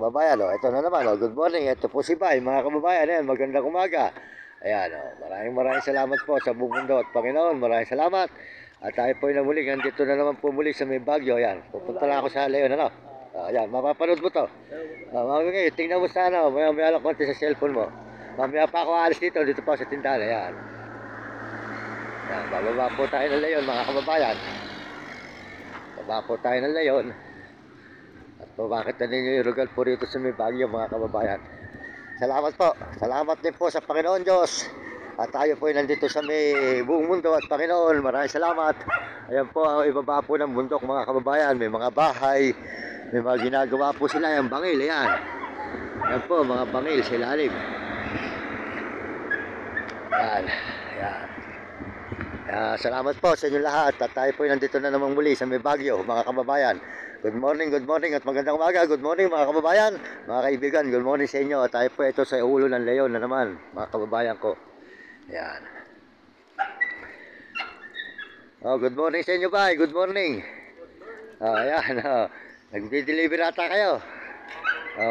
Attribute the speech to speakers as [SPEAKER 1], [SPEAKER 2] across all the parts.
[SPEAKER 1] kababayan, ito na naman, good morning, ito po si Bay, mga kababayan, ayan, magandang umaga. Ayan, maraming salamat po sa buong mundo at Panginoon, maraming salamat. At tayo po ay namuli, nandito na naman po muli sa may Baguio, ayan, pupunta na ako sa Leon, ano? Ayan, mapapanood mo to. Mamaya, tingnan mo sana, may lang konti sa cellphone mo. Mamaya pa ako alis dito pa sa tindahan, ayan. Ayan, bababa po tayo ng Leon, mga kababayan. Bababa po tayo ng Leon. At bakit na ninyo yung lugar po rito sa may Baguio, mga kababayan. Salamat po. Salamat din po sa Panginoon Diyos. At tayo po ay nandito sa may buong mundo at Panginoon. Maraming salamat. Ayan po ang ibaba po ng bundok, mga kababayan. May mga bahay. May mga ginagawa po sila. Ayan, bangil. Ayan. Ayan po, mga bangil sa ilalim. Ayan. Ayan. Salamat po sa inyo lahat. At tayo po ay nandito na naman muli sa may Baguio, mga kababayan. Good morning at magandang umaga. Good morning, mga kababayan, mga kaibigan. Good morning sa inyo. At tayo po ito sa ulo ng Leon na naman, mga kababayan ko. Ayan. Good morning sa inyo, Bay. Good morning. Ayan. Nagdi-deliver ata kayo.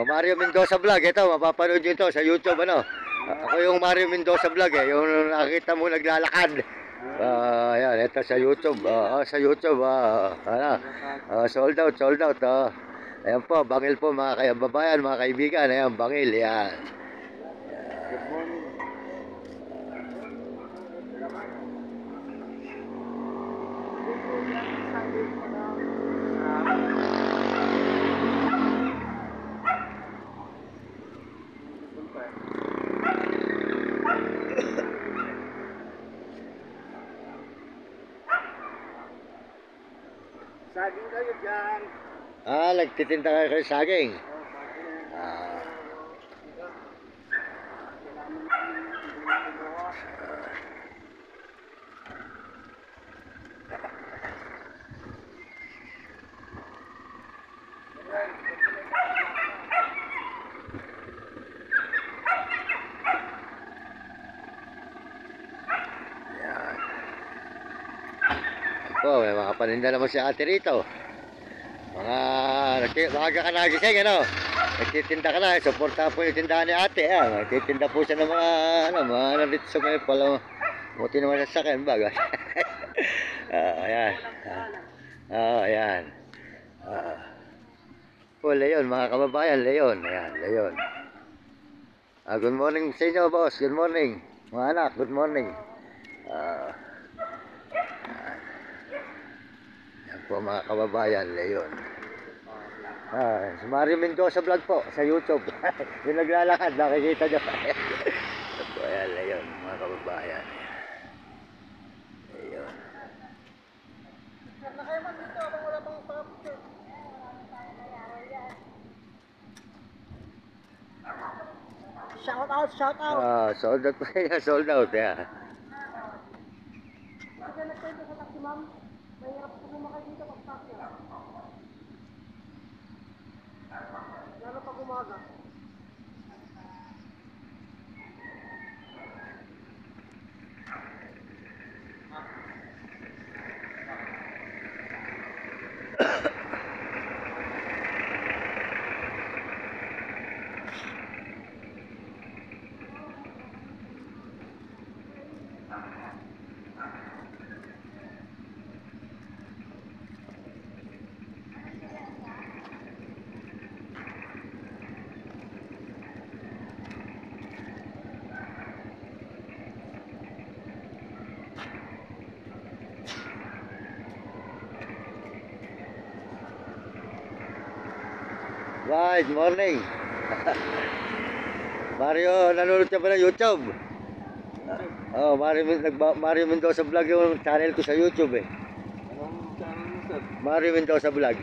[SPEAKER 1] Mario Mendoza Vlog. Ito, mapapanood nyo ito sa YouTube. Ano? Ako yung Mario Mendoza Vlog. Yung nakita mo naglalakad. Ayan, ito sa YouTube. Sa YouTube. Sold out. Ayan po, bangil po, mga kababayan, mga kaibigan. Ayan, bangil. Ayan.
[SPEAKER 2] Good morning. Saging kayo dyan.
[SPEAKER 1] Nagtitinda kayo saging. May mga paninda naman si ate rito. Maaga ka nagising, ano? Nagtitinda ka na, suporta po yung tindahan ni ate. Nagtitinda po siya ng mga narito sa may pala. Buti naman sa sakin, baga. Ayan. Ayan. Leon, mga kababayan, Leon. Ayan, Leon. Good morning sa inyo, boss. Good morning. Mga anak, good morning. Po, mga kababayan, Leon. Si Mario Mendoza Vlog po sa YouTube. Yung naglalakad, nakikita nyo. Ayan, Leon, mga kababayan. Leon.
[SPEAKER 2] Shout out.
[SPEAKER 1] Sold out po siya, sold out. Yeah.
[SPEAKER 2] Kasi nagkwento sa taxi, ma'am. Mahirap po sumakay dito pag taxi. Lalo pag umaga.
[SPEAKER 1] Good morning. Mario, nanonood ka ba ng YouTube? Mario Mendoza Vlog yung channel ko sa YouTube eh.
[SPEAKER 2] Anong channel mo, sir?
[SPEAKER 1] Mario Mendoza Vlog.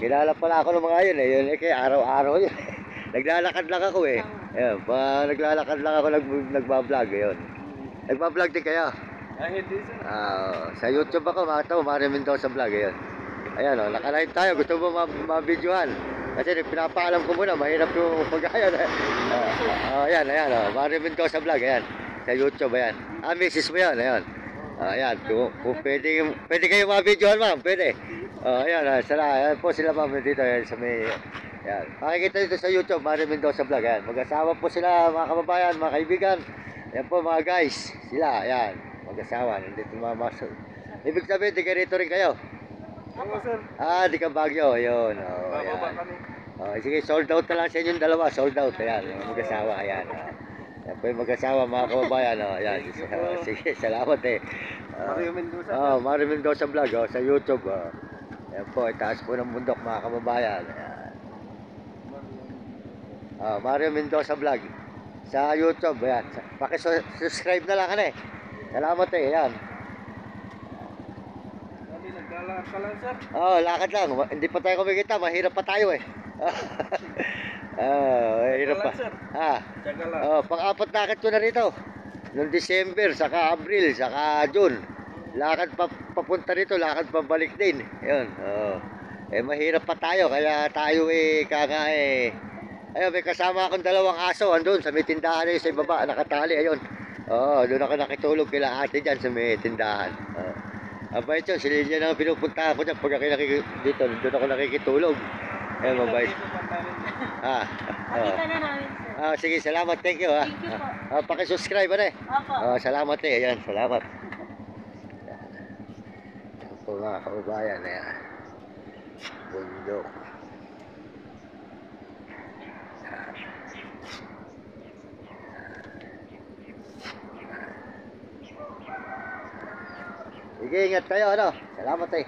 [SPEAKER 1] Kilala pala ako ng mga yun eh. Yun eh, kaya araw-araw yun. Naglalakad lang ako eh. Ayun, naglalakad lang ako, nagbablog. Ayun. Nagbablog din kayo?
[SPEAKER 2] Hindi, sir.
[SPEAKER 1] Sa YouTube ako, Mario Mendoza Vlog. Ayun. Ayan o, nakalive tayo. Gusto mo ma-videohan? Kasi pinapaalam ko muna, mahirap yung pag-ayan. Ayan, Mario Mendoza Vlog, ayan. Sa YouTube, ayan. Misis mo yan, ayan. Ayan, kung pwede kayo ma-videohan, ma'am, pwede. Ayan, ayan po sila, ma'am, dito, ayan, sa may Yan. Makikita dito sa YouTube, Mario Mendoza Vlog. Yan. Mag-asawa po sila, mga kababayan, mga kaibigan. Yan po mga guys. Sila, yan. Mag-asawa. Nandito mga maso. Ibig sabihin, di ka rito rin kayo.
[SPEAKER 3] Oo, sir.
[SPEAKER 1] Ah, di ka Baguio. Yun. Oh,
[SPEAKER 3] Bababa
[SPEAKER 1] yan.
[SPEAKER 3] kami.
[SPEAKER 1] Oh, sige, sold out na lang sa inyong dalawa. Sold out. Ayan. Yung mag-asawa. Ayan. Yan po yung mag-asawa, mga kababayan. Oh, yan. Sige, salamat eh.
[SPEAKER 3] Mario Mendoza.
[SPEAKER 1] Oh, Mario Mendoza Vlog. Oh, sa YouTube. Oh. Yan po, itaas po ng bundok, mga kababayan. Ayan. Mario Mendoza Vlog sa YouTube. Ayan. Paki-subscribe na lang ka eh. Salamat eh. Ayan.
[SPEAKER 3] Kami naglalakad ka lang, sir.
[SPEAKER 1] Oh, lakad lang. Hindi pa tayo kumikita. Mahirap pa tayo eh. Mahirap pa.
[SPEAKER 3] Tiyaga lang, sir. Tiyaga lang.
[SPEAKER 1] Pang-apat lakad ko na rito. Noong December, saka April, saka June. Lakad pa papunta rito, lakad pabalik din. Ayun. Mahirap pa tayo. Kaya tayo kanga ayun, may kasama akong dalawang aso andun sa may tindahan sa ibaba, nakatali, ayun. Doon ako nakitulog kila ate dyan sa may tindahan. Mabait yun, sila dyan ang pinupuntahan ko dyan. Pag ako dito, doon ako nakikitulog. Ayun, mabait.
[SPEAKER 2] Nakita na namin, sir.
[SPEAKER 1] Sige, salamat, thank you.
[SPEAKER 2] Thank you po.
[SPEAKER 1] Paki-subscribe
[SPEAKER 2] Opo.
[SPEAKER 1] salamat eh, ayan, salamat. Yan po mga kaubayan, ayan. Bundok. Sige, ingat kayo, ano? Salamat eh.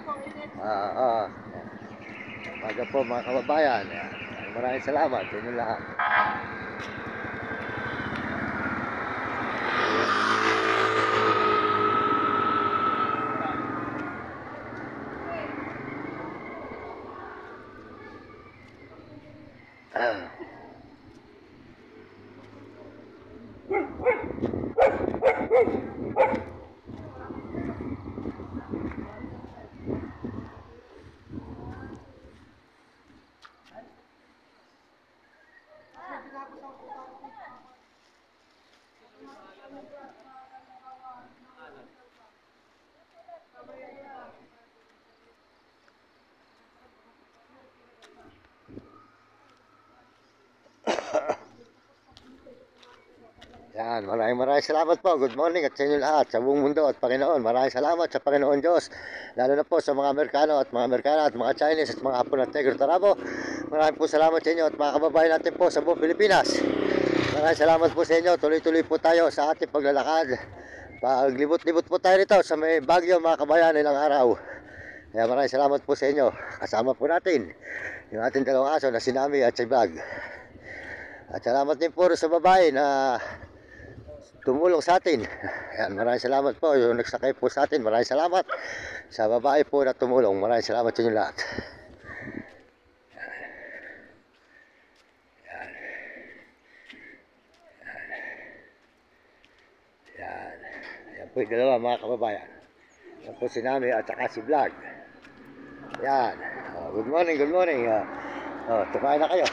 [SPEAKER 1] Maga po mga kababayan. Maraming salamat sa inyo lahat. Yan, maraming salamat po. Good morning at sa inyo lahat, sa buong mundo at Panginoon. Maraming salamat sa Panginoon Diyos. Lalo na po sa mga Amerikano at mga Amerikana at mga Chinese at mga Hapon at Negro Tarabo. Maraming po salamat sa inyo at mga kababayan natin po sa buong Pilipinas. Maraming salamat po sa inyo. Tuloy-tuloy po tayo sa ating paglalakad. Paglibot-libot po tayo rito sa may Baguio, mga kabayan, ilang araw. Kaya maraming salamat po sa inyo. Kasama po natin yung ating dalawang aso na si Nami at si Bag. At salamat din po sa babae na tumulong sa atin. Ayan, maraming salamat po yung nagsakay po sa atin. Maraming salamat sa babae po na tumulong. Maraming salamat sa inyo lahat. Ayan po yung dalawa, mga kababayan. Ayan po si Nami at saka si Vlog. Ayan. Good morning, good morning. Tumain na kayo.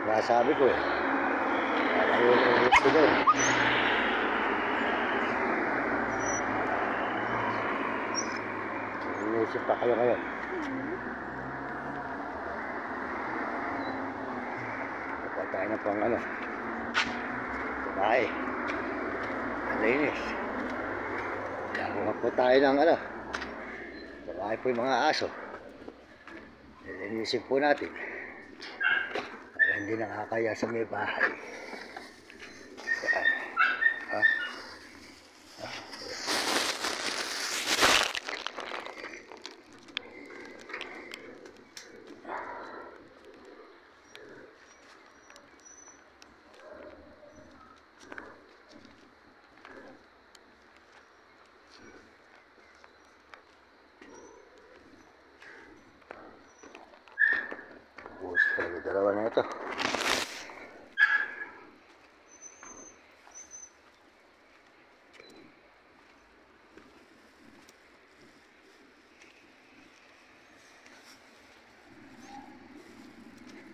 [SPEAKER 1] Nasabi ko eh. Ayun, gusto doon. Inisip pa kayo ngayon. Kapag tayo na pang ano. Tumae. Alinis. Yakuha po tayo ng ano. Tumae po yung mga aso. Inisip po natin. Para hindi nakakaya sa may bahay. Bukas talaga dalawa na ito.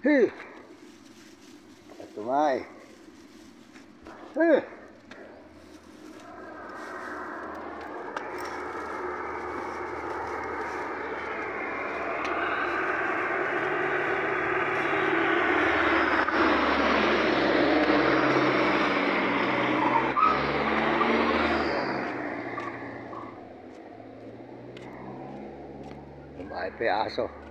[SPEAKER 1] Hey! Tumay. Hey! Ay, pa yung aso.